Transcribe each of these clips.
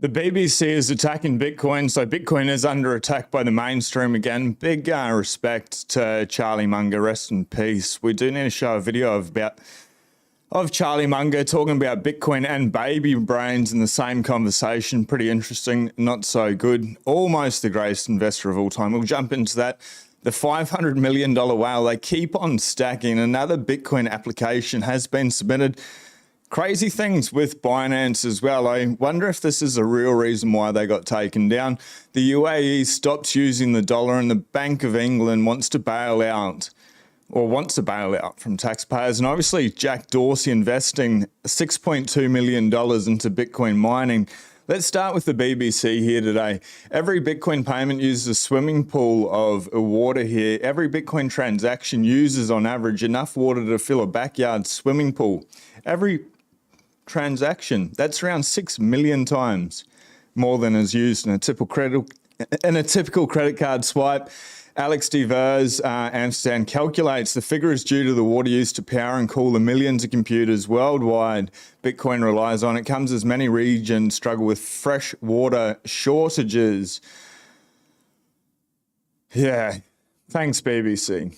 The BBC is attacking Bitcoin, so Bitcoin is under attack by the mainstream again. Big respect to Charlie Munger, rest in peace. We do need to show a video of Charlie Munger talking about Bitcoin and baby brains in the same conversation. Pretty interesting, not so good. Almost the greatest investor of all time. We'll jump into that. The $500 million whale, they keep on stacking. Another Bitcoin application has been submitted. Crazy things with Binance as well. I wonder if this is a real reason why they got taken down. The UAE stops using the dollar and the Bank of England wants to bail out from taxpayers. And obviously Jack Dorsey investing $6.2 million into Bitcoin mining. Let's start with the BBC here today. Every Bitcoin payment uses a swimming pool of water here. Every Bitcoin transaction uses on average enough water to fill a backyard swimming pool. Every transaction, that's around 6 million times more than is used in a typical credit card swipe. Alex Devers, Amsterdam, calculates the figure is due to the water used to power and cool the millions of computers worldwide Bitcoin relies on. It comes as many regions struggle with fresh water shortages. Yeah, thanks BBC.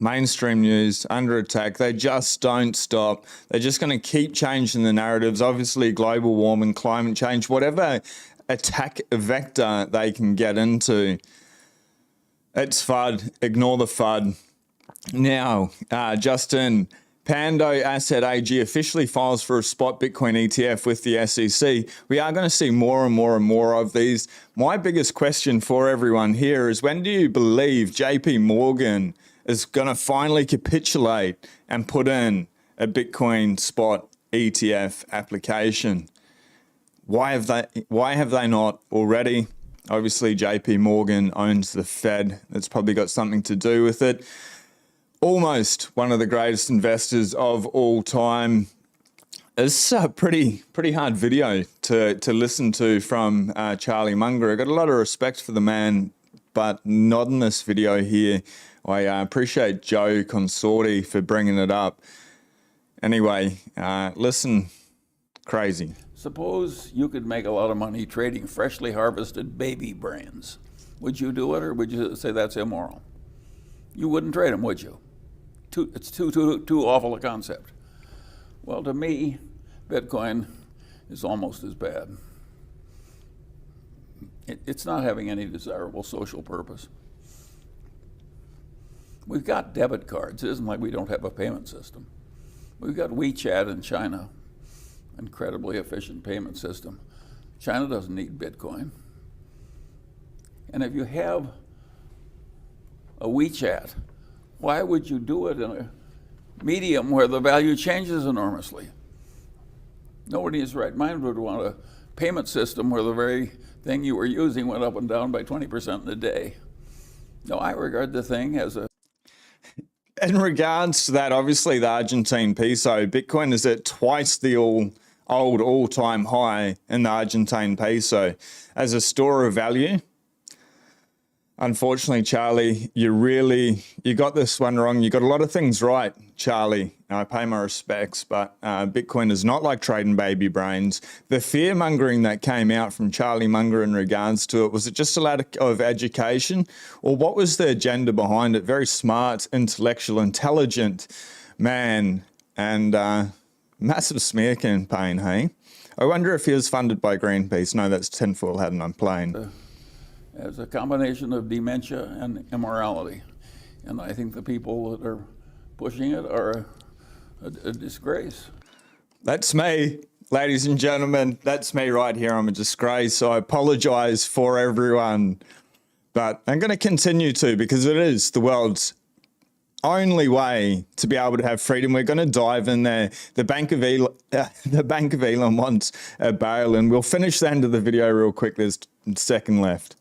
Mainstream news under attack. They just don't stop. They're just going to keep changing the narratives. Obviously, global warming, climate change, whatever attack vector they can get into. It's FUD. Ignore the FUD. Now, Justin, Pando Asset AG officially files for a spot Bitcoin ETF with the SEC. We are going to see more and more of these. My biggest question for everyone here is, when do you believe JP Morgan is going to finally capitulate and put in a Bitcoin spot ETF application? Why have they not already? Obviously, JP Morgan owns the Fed. That's probably got something to do with it. Almost one of the greatest investors of all time. It's a pretty hard video to listen to from Charlie Munger. I got a lot of respect for the man, but not in this video here. I appreciate Joe Consorti for bringing it up. Anyway, listen, crazy. Suppose you could make a lot of money trading freshly harvested baby brains. Would you do it, or would you say that's immoral? You wouldn't trade them, would you? It's too awful a concept. Well, to me, Bitcoin is almost as bad. It's not having any desirable social purpose. We've got debit cards. It isn't like we don't have a payment system. We've got WeChat in China, incredibly efficient payment system. China doesn't need Bitcoin. And if you have a WeChat, why would you do it in a medium where the value changes enormously? Nobody in his right mind would want a payment system where the very thing you were using went up and down by 20% in a day. No, I regard the thing as a... In regards to that, obviously the Argentine peso, Bitcoin is at twice the all-time high in the Argentine peso. As a store of value, unfortunately, Charlie, you got this one wrong. You got a lot of things right, Charlie. I pay my respects, but Bitcoin is not like trading baby brains. The fear-mongering that came out from Charlie Munger in regards to it, was it just a lack of education? Or what was the agenda behind it? Very smart, intellectual, intelligent man, and massive smear campaign, hey? I wonder if he was funded by Greenpeace. No, that's tinfoil hat and I'm playing. As a combination of dementia and immorality. And I think the people that are pushing it are a disgrace. That's me, ladies and gentlemen. That's me right here. I'm a disgrace. So I apologize for everyone. But I'm going to continue to, because it is the world's only way to be able to have freedom. We're going to dive in there. The Bank of Elon wants a bail, and we'll finish the end of the video real quick. There's a second left.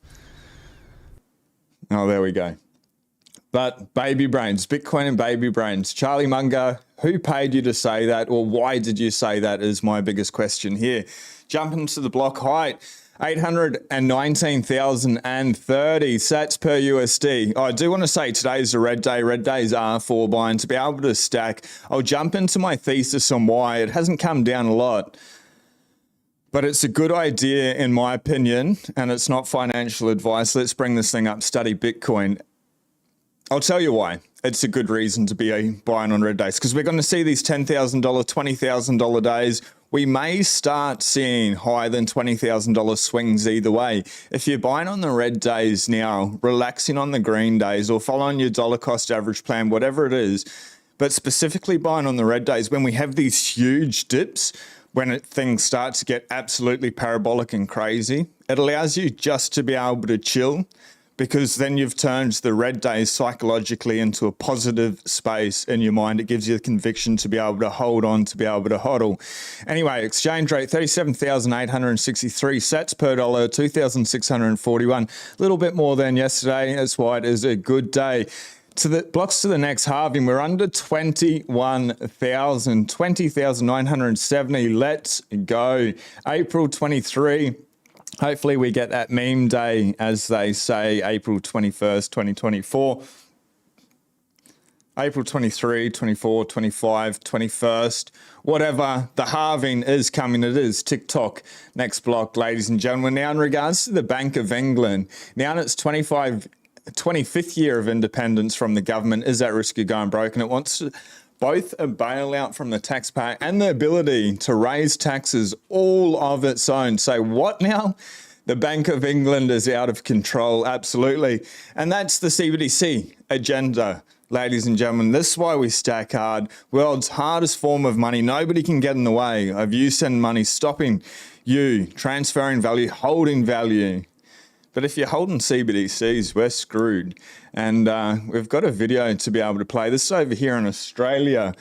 Oh, there we go. But baby brains, Bitcoin and baby brains. Charlie Munger, who paid you to say that, or why did you say that, is my biggest question here. Jumping to the block height, 819,030 sats per USD. I do want to say today's a red day. Red days are for buying. To be able to stack, I'll jump into my thesis on why it hasn't come down a lot. But it's a good idea, in my opinion, and it's not financial advice. Let's bring this thing up, study Bitcoin. I'll tell you why. It's a good reason to be buying on red days, because we're going to see these $10,000, $20,000 days. We may start seeing higher than $20,000 swings either way. If you're buying on the red days now, relaxing on the green days, or following your dollar cost average plan, whatever it is, but specifically buying on the red days, when we have these huge dips, when things start to get absolutely parabolic and crazy, it allows you just to be able to chill, because then you've turned the red days psychologically into a positive space in your mind. It gives you the conviction to be able to hold on, to be able to hodl. Anyway, exchange rate 37,863 sats per dollar, 2,641. A little bit more than yesterday. That's why it is a good day. To the blocks to the next halving, we're under 21,000, 20,970. Let's go. April 23. Hopefully we get that meme day, as they say, April 21st, 2024. April 23, 24, 25, 21st, whatever the halving is coming, it is TikTok. Next block, ladies and gentlemen. Now, in regards to the Bank of England, now in its 25th year of independence from the government, is at risk of going broke, and it wants both a bailout from the taxpayer and the ability to raise taxes all of its own. So what now? The Bank of England is out of control, absolutely. And that's the CBDC agenda, ladies and gentlemen. This is why we stack hard. World's hardest form of money. Nobody can get in the way of you sending money, stopping you transferring value, holding value. But if you're holding CBDCs, we're screwed. And we've got a video to be able to play. This is over here in Australia.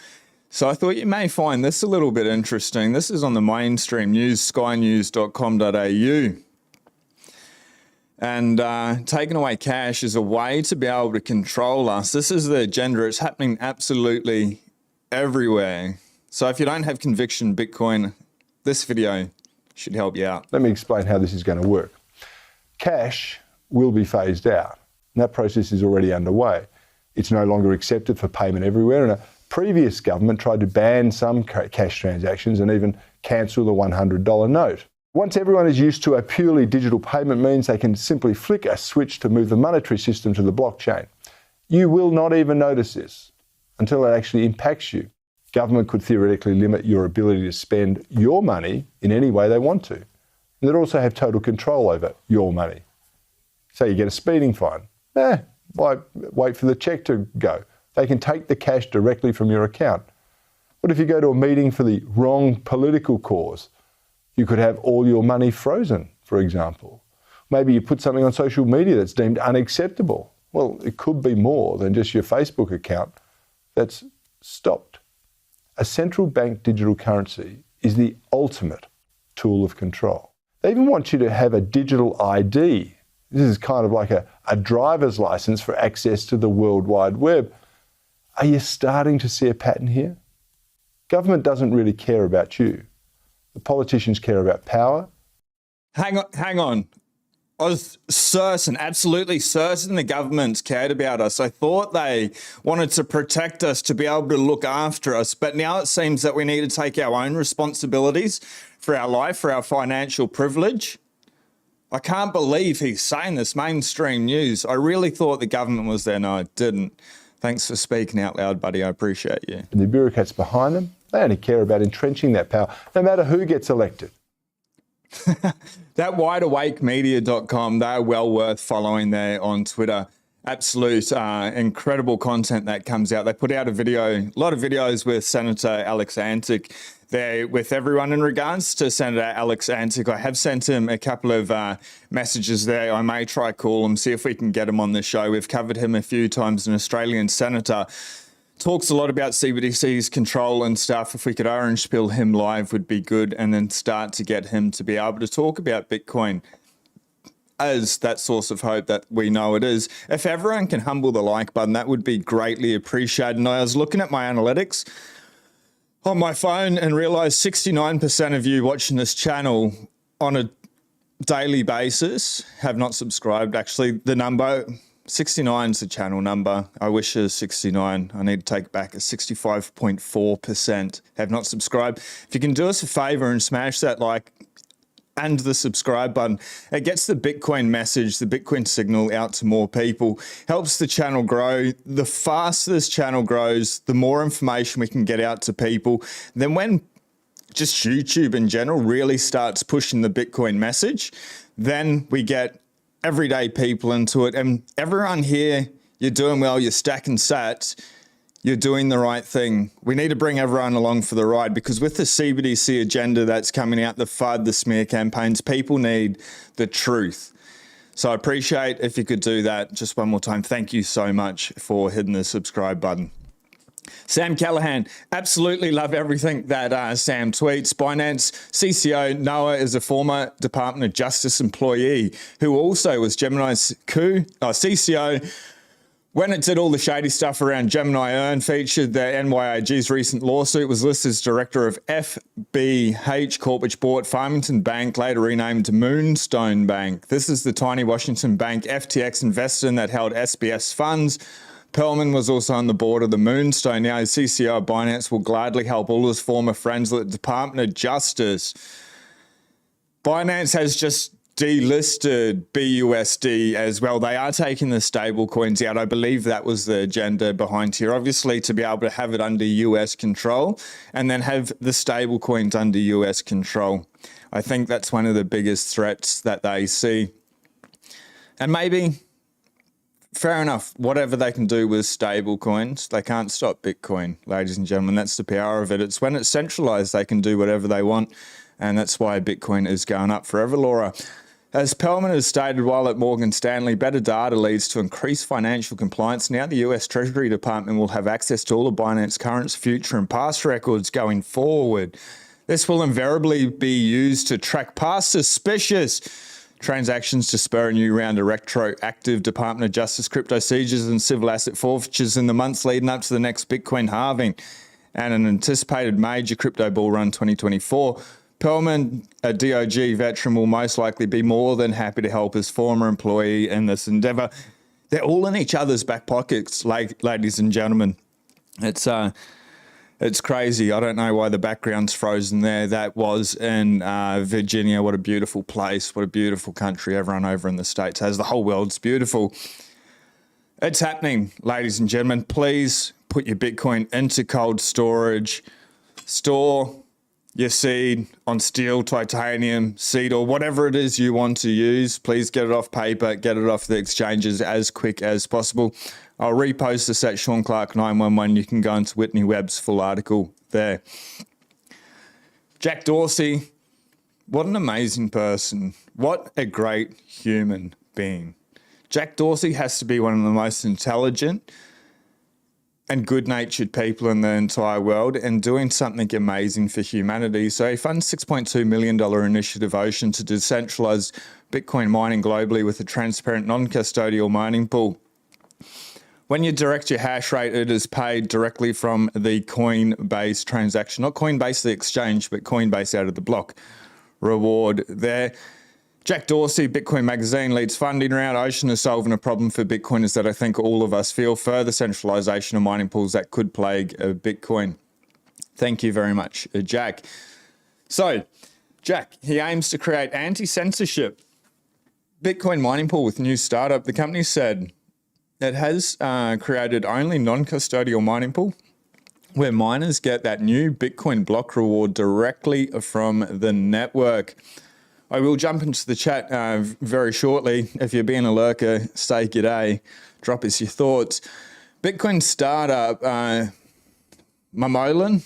So I thought you may find this a little bit interesting. This is on the mainstream news, skynews.com.au. And taking away cash is a way to be able to control us. This is the agenda. It's happening absolutely everywhere. So if you don't have conviction Bitcoin, this video should help you out. Let me explain how this is going to work. Cash will be phased out, and that process is already underway. It's no longer accepted for payment everywhere, and a previous government tried to ban some cash transactions and even cancel the $100 note. Once everyone is used to a purely digital payment means they can simply flick a switch to move the monetary system to the blockchain. You will not even notice this until it actually impacts you. Government could theoretically limit your ability to spend your money in any way they want to. And they'd also have total control over your money. Say you get a speeding fine. Why wait for the check to go? They can take the cash directly from your account. What if you go to a meeting for the wrong political cause? You could have all your money frozen, for example. Maybe you put something on social media that's deemed unacceptable. Well, it could be more than just your Facebook account that's stopped. A central bank digital currency is the ultimate tool of control. They even want you to have a digital ID. This is kind of like a driver's license for access to the World Wide Web. Are you starting to see a pattern here? Government doesn't really care about you. The politicians care about power. Hang on. I was certain, absolutely certain the government cared about us. I thought they wanted to protect us, to be able to look after us. But now it seems that we need to take our own responsibilities for our life, for our financial privilege. I can't believe he's saying this, mainstream news. I really thought the government was there. No, I didn't. Thanks for speaking out loud, buddy. I appreciate you. And the bureaucrats behind them, they only care about entrenching that power, no matter who gets elected. That wideawakemedia.com, they're well worth following there on Twitter. Absolute incredible content that comes out. They put out a lot of videos with Senator Alex Antic there with everyone. In regards to Senator Alex Antic, I have sent him a couple of messages there. I may try call him, see if we can get him on the show. We've covered him a few times, an Australian senator. Talks a lot about CBDC's control and stuff. If we could orange pill him live would be good, and then start to get him to be able to talk about Bitcoin as that source of hope that we know it is. If everyone can humble the like button, that would be greatly appreciated. And I was looking at my analytics on my phone and realized 69% of you watching this channel on a daily basis have not subscribed. Actually, the number 69 is the channel number. I wish it was 69. I need to take back. 65.4% have not subscribed. If you can do us a favor and smash that like and the subscribe button. It gets the Bitcoin message, the Bitcoin signal out to more people, helps the channel grow. The faster this channel grows, the more information we can get out to people. Then when just YouTube in general really starts pushing the Bitcoin message, then we get everyday people into it. And everyone here, you're doing well, you're stacking sats, you're doing the right thing. We need to bring everyone along for the ride, because with the CBDC agenda that's coming out, the FUD, the smear campaigns, people need the truth. So I appreciate if you could do that. Just one more time, thank you so much for hitting the subscribe button. Sam Callahan, absolutely love everything that Sam tweets. Binance CCO Noah is a former Department of Justice employee who also was Gemini's CCO when it did all the shady stuff around Gemini Earn, featured the NYIG's recent lawsuit, was listed as director of FBH Corp, which bought Farmington Bank, later renamed Moonstone Bank. This is the tiny Washington bank FTX invested in that held SBS funds. Perlman was also on the board of the Moonstone. Now, as CCO of Binance, will gladly help all his former friends at the Department of Justice. Binance has just delisted BUSD as well. They are taking the stable coins out. I believe that was the agenda behind here, obviously, to be able to have it under US control and then have the stable coins under US control. I think that's one of the biggest threats that they see. And maybe, fair enough, whatever they can do with stable coins, they can't stop Bitcoin, ladies and gentlemen. That's the power of it. It's when it's centralized, they can do whatever they want. And that's why Bitcoin is going up forever, Laura. As Perlman has stated while at Morgan Stanley, better data leads to increased financial compliance. Now the US Treasury Department will have access to all of Binance's current, future and past records going forward. This will invariably be used to track past suspicious transactions to spur a new round of retroactive Department of Justice crypto seizures and civil asset forfeitures in the months leading up to the next Bitcoin halving and an anticipated major crypto bull run 2024. Perlman, a DOJ veteran, will most likely be more than happy to help his former employee in this endeavor. They're all in each other's back pockets, ladies and gentlemen. It's crazy. I don't know why the background's frozen there. That was in Virginia. What a beautiful place. What a beautiful country. Everyone over in the States has. The whole world's beautiful. It's happening, ladies and gentlemen. Please put your Bitcoin into cold storage. Store your seed on steel, titanium, seed, or whatever it is you want to use. Please get it off paper, get it off the exchanges as quick as possible. I'll repost this at Sean Clark 911. You can go into Whitney Webb's full article there. Jack Dorsey, what an amazing person. What a great human being. Jack Dorsey has to be one of the most intelligent and good-natured people in the entire world, and doing something amazing for humanity. So he funds $6.2 million initiative Ocean to decentralize Bitcoin mining globally with a transparent non-custodial mining pool. When you direct your hash rate, it is paid directly from the Coinbase transaction. Not Coinbase the exchange, but Coinbase out of the block reward there. Jack Dorsey, Bitcoin Magazine, leads funding round. Ocean is solving a problem for Bitcoiners that I think all of us feel. Further centralization of mining pools that could plague Bitcoin. Thank you very much, Jack. So, Jack, he aims to create anti-censorship Bitcoin mining pool with new startup. The company said it has created only non-custodial mining pool where miners get that new Bitcoin block reward directly from the network. I will jump into the chat very shortly. If you're being a lurker, say g'day, drop us your thoughts. Bitcoin startup, Mamolan,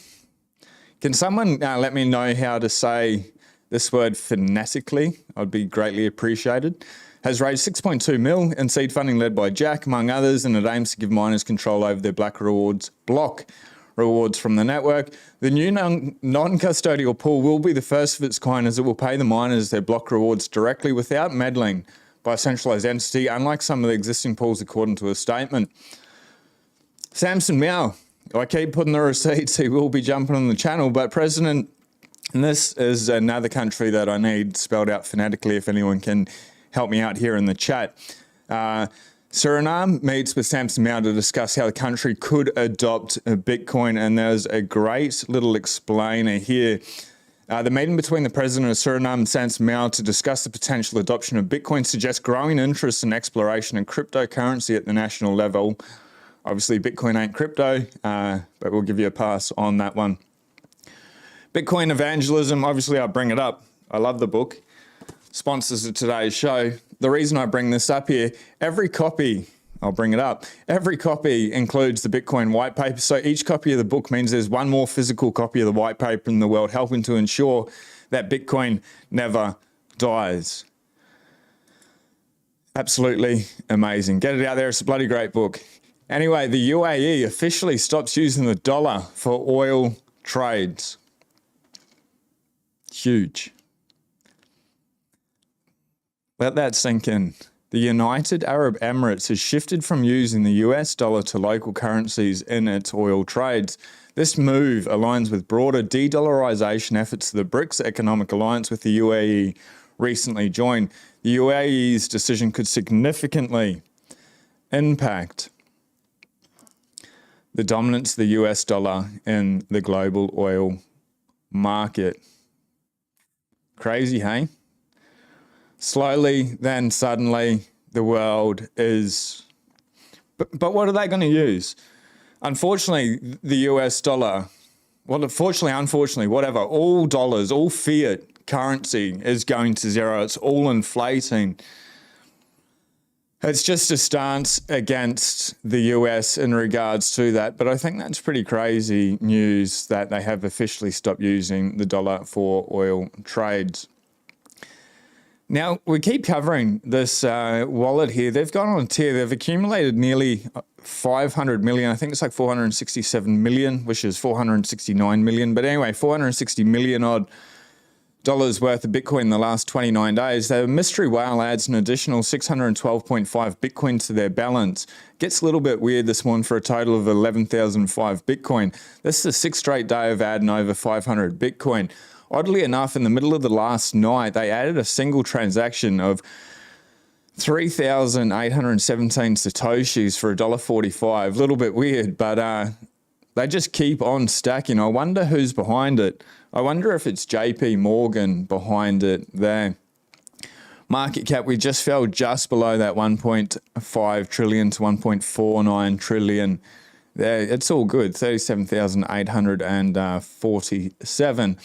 can someone let me know how to say this word phonetically? I'd be greatly appreciated. Has raised 6.2 mil in seed funding led by Jack, among others, and it aims to give miners control over their block rewards from the network. The new non-custodial pool will be the first of its kind, as it will pay the miners their block rewards directly without meddling by a centralized entity, unlike some of the existing pools, according to a statement. Samson Meow, I keep putting the receipts, he will be jumping on the channel, but President, and this is another country that I need spelled out phonetically if anyone can help me out here in the chat. Suriname meets with Samson Meow to discuss how the country could adopt Bitcoin, and there's a great little explainer here. The meeting between the president of Suriname and Sans Mao to discuss the potential adoption of Bitcoin suggests growing interest in exploration and cryptocurrency at the national level. Obviously, Bitcoin ain't crypto, but we'll give you a pass on that one. Bitcoin evangelism, obviously I bring it up. I love the book. Sponsors of today's show. The reason I bring this up here, every copy includes the Bitcoin white paper. So each copy of the book means there's one more physical copy of the white paper in the world, helping to ensure that Bitcoin never dies. Absolutely amazing. Get it out there. It's a bloody great book. Anyway, the UAE officially stops using the dollar for oil trades. Huge. Let that sink in. The United Arab Emirates has shifted from using the US dollar to local currencies in its oil trades. This move aligns with broader de-dollarization efforts the BRICS economic alliance with the UAE recently joined. The UAE's decision could significantly impact the dominance of the US dollar in the global oil market. Crazy, hey? Slowly, then suddenly, the world is... But what are they going to use? Unfortunately, the US dollar, unfortunately, whatever, all dollars, all fiat currency is going to zero. It's all inflating. It's just a stance against the US in regards to that. But I think that's pretty crazy news that they have officially stopped using the dollar for oil trades. Now, we keep covering this wallet here. They've gone on a tear. They've accumulated nearly 500 million. I think it's like 467 million, which is 469 million. But anyway, 460 million odd dollars worth of Bitcoin in the last 29 days. The mystery whale adds an additional 612.5 Bitcoin to their balance. Gets a little bit weird this morning for a total of 11,005 Bitcoin. This is the sixth straight day of adding over 500 Bitcoin. Oddly enough, in the middle of the last night, they added a single transaction of 3,817 Satoshis for $1.45. A little bit weird, but they just keep on stacking. I wonder who's behind it. I wonder if it's JP Morgan behind it there. Market cap, we just fell just below that 1.5 trillion to 1.49 trillion. There, it's all good, 37,847.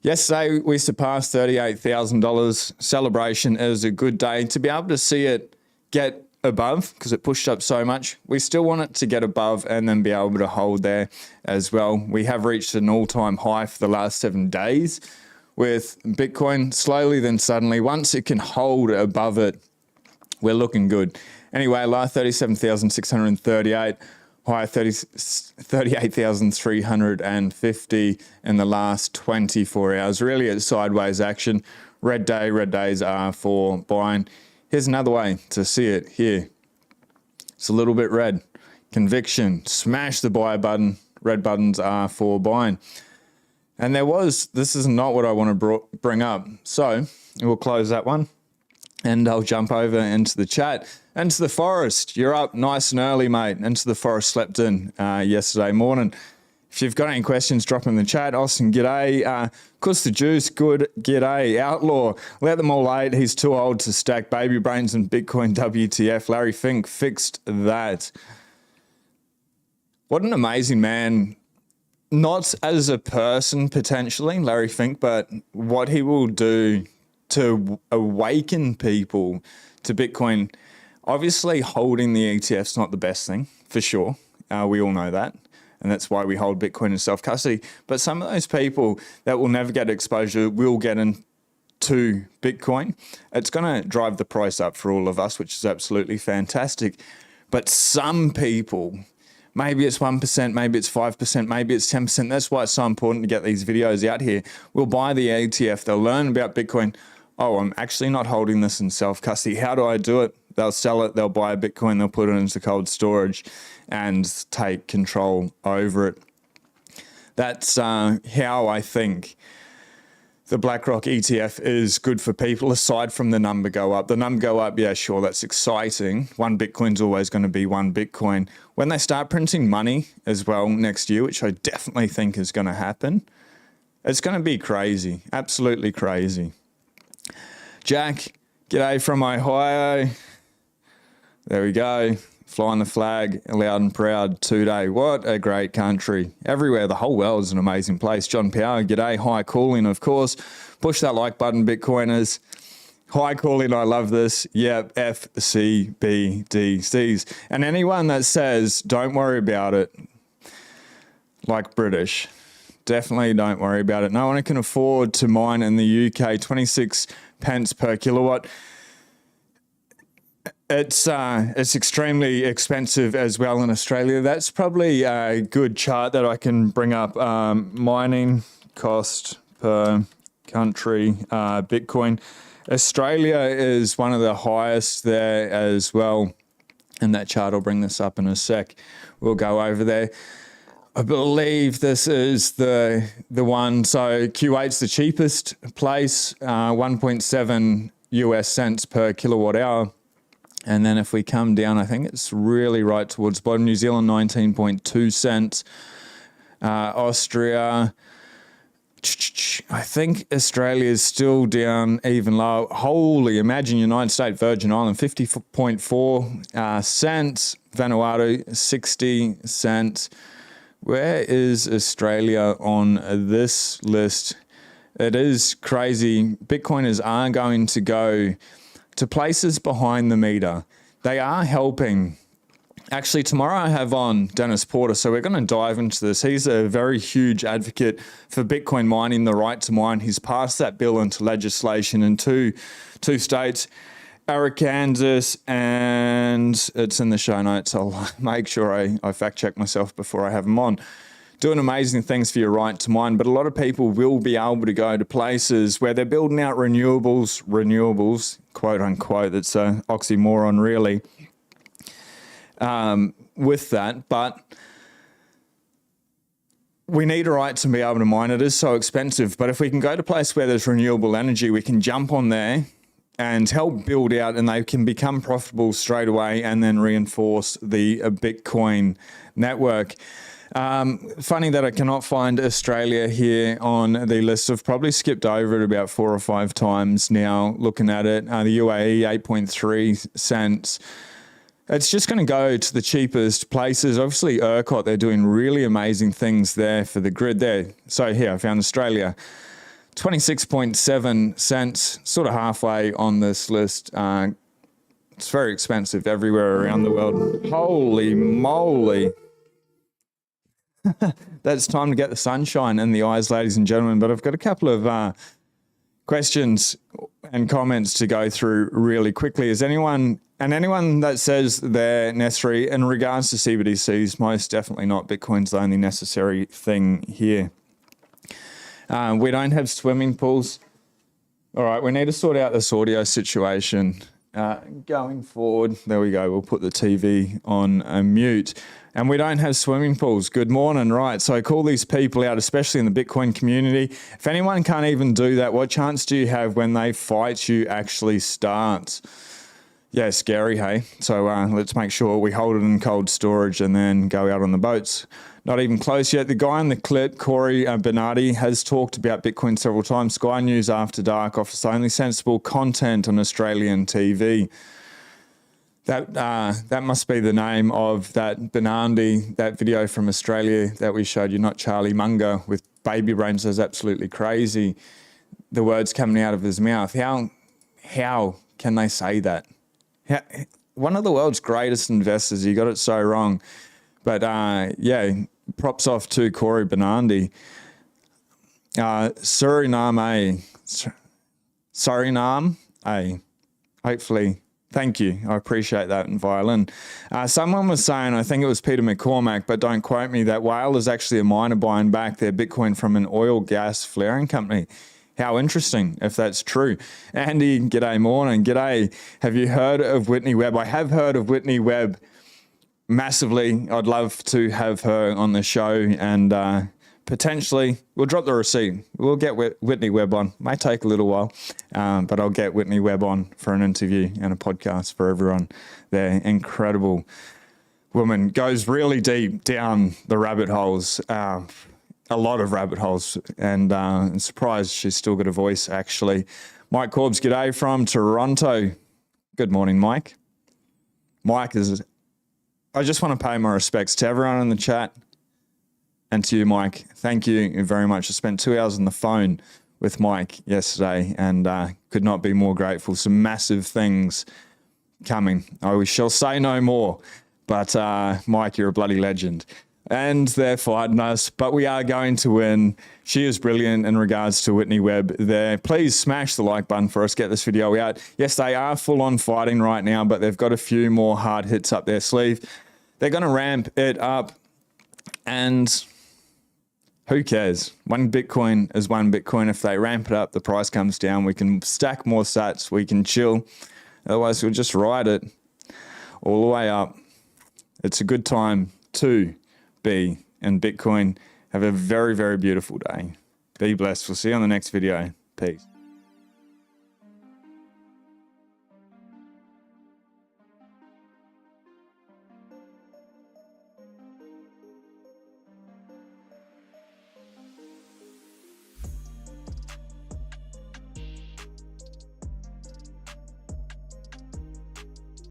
Yesterday, we surpassed $38,000. Celebration is a good day. To be able to see it get above, because it pushed up so much, we still want it to get above and then be able to hold there as well. We have reached an all-time high for the last 7 days with Bitcoin. Slowly, then suddenly, once it can hold above it, we're looking good. Anyway, low 37,638. High 38,350 in the last 24 hours. Really, it's sideways action. Red days are for buying. Here's another way to see it here. It's a little bit red. Conviction. Smash the buy button. Red buttons are for buying. And this is not what I want to bring up. So we'll close that one. And I'll jump over into the chat. Into the forest. You're up nice and early, mate. Into the forest, slept in yesterday morning. If you've got any questions, drop them in the chat. Austin, g'day. Kuss the Juice, good, g'day. Outlaw, let them all eat. He's too old to stack baby brains and Bitcoin WTF. Larry Fink fixed that. What an amazing man. Not as a person, potentially, Larry Fink, but what he will do to awaken people to Bitcoin. Obviously, holding the ETF's not the best thing, for sure. We all know that. And that's why we hold Bitcoin in self-custody. But some of those people that will never get exposure will get into Bitcoin. It's going to drive the price up for all of us, which is absolutely fantastic. But some people, maybe it's 1%, maybe it's 5%, maybe it's 10%. That's why it's so important to get these videos out here. We'll buy the ETF. They'll learn about Bitcoin. Oh, I'm actually not holding this in self-custody. How do I do it? They'll sell it, they'll buy a Bitcoin, they'll put it into cold storage and take control over it. That's how I think the BlackRock ETF is good for people, aside from the number go up. The number go up, yeah, sure, that's exciting. One Bitcoin's always going to be one Bitcoin. When they start printing money as well next year, which I definitely think is going to happen, It's going to be crazy, absolutely crazy. Jack, g'day from Ohio. There we go. Flying the flag loud and proud today. What a great country. Everywhere, the whole world is an amazing place. John Power, g'day. High calling, of course. Push that like button, Bitcoiners. High calling, I love this. Yep, FCBDCs. And anyone that says, don't worry about it, like British, definitely don't worry about it. No one can afford to mine in the UK 26 pence per kilowatt. It's extremely expensive as well in Australia. That's probably a good chart that I can bring up. Mining cost per country, Bitcoin. Australia is one of the highest there as well. And that chart, I'll bring this up in a sec. We'll go over there. I believe this is the one. So Kuwait's the cheapest place, 1.7 US cents per kilowatt hour. And then if we come down, I think it's really right towards the bottom. New Zealand, 19.2 cents. Austria, I think Australia is still down even low. Holy, imagine United States Virgin Island, 50.4 cents. Vanuatu, 60 cents. Where is Australia on this list? It is crazy. Bitcoiners are going to go to places behind the meter. They are helping. Actually, tomorrow I have on Dennis Porter, so we're going to dive into this. He's a very huge advocate for Bitcoin mining, the right to mine. He's passed that bill into legislation in two states, Arkansas, and it's in the show notes. I'll make sure I fact check myself before I have them on. Doing amazing things for your right to mine, but a lot of people will be able to go to places where they're building out renewables, quote unquote. That's an oxymoron, really, with that. But we need a right to be able to mine. It is so expensive, but if we can go to a place where there's renewable energy, we can jump on there and help build out, and they can become profitable straight away and then reinforce the Bitcoin network. Funny that I cannot find Australia here on the list. I've probably skipped over it about 4 or 5 times now looking at it. The UAE, 8.3 cents. It's just going to go to the cheapest places. Obviously, ERCOT, they're doing really amazing things there for the grid there. So here, I found Australia, 26.7 cents, sort of halfway on this list. It's very expensive everywhere around the world. Holy moly. That's time to get the sunshine in the eyes, ladies and gentlemen. But I've got a couple of questions and comments to go through really quickly. Is anyone that says they're necessary in regards to CBDCs, most definitely not. Bitcoin's the only necessary thing here. We don't have swimming pools. All right, we need to sort out this audio situation. Going forward, there we go. We'll put the TV on mute. And we don't have swimming pools. Good morning. Right. So I call these people out, especially in the Bitcoin community. If anyone can't even do that, what chance do you have when they fight you actually starts? Yeah, scary, hey? So let's make sure we hold it in cold storage and then go out on the boats. Not even close yet. The guy in the clip, Corey Bernardi, has talked about Bitcoin several times. Sky News After Dark offers only sensible content on Australian TV. That must be the name of that Bernardi, that video from Australia that we showed you, not Charlie Munger with baby brains. That's absolutely crazy. The words coming out of his mouth. How can they say that? One of the world's greatest investors. You got it so wrong. But yeah, props off to Corey Bernardi. Suriname, hopefully. Thank you. I appreciate that in violin. Someone was saying, I think it was Peter McCormack, but don't quote me, that Whale is actually a miner buying back their Bitcoin from an oil gas flaring company. How interesting, if that's true. Andy, g'day morning. G'day. Have you heard of Whitney Webb? I have heard of Whitney Webb massively. I'd love to have her on the show, and potentially we'll drop the receipt. We'll get Whitney Webb on. Might take a little while, but I'll get Whitney Webb on for an interview and a podcast for everyone. They're incredible woman. Goes really deep down the rabbit holes. a lot of rabbit holes, and I'm surprised she's still got a voice, actually. Mike Corbs, g'day from Toronto. Good morning, Mike. Mike is... I just want to pay my respects to everyone in the chat and to you, Mike. Thank you very much. I spent 2 hours on the phone with Mike yesterday and could not be more grateful. Some massive things coming. We shall say no more, but Mike, you're a bloody legend. And they're fighting us, but we are going to win. She is brilliant in regards to Whitney Webb there. Please smash the like button for us, get this video out. Yes, they are full on fighting right now, but they've got a few more hard hits up their sleeve. They're going to ramp it up, and who cares? One Bitcoin is one Bitcoin. If they ramp it up, the price comes down. We can stack more sats. We can chill. Otherwise, we'll just ride it all the way up. It's a good time to be in Bitcoin. Have a very, very beautiful day. Be blessed. We'll see you on the next video. Peace.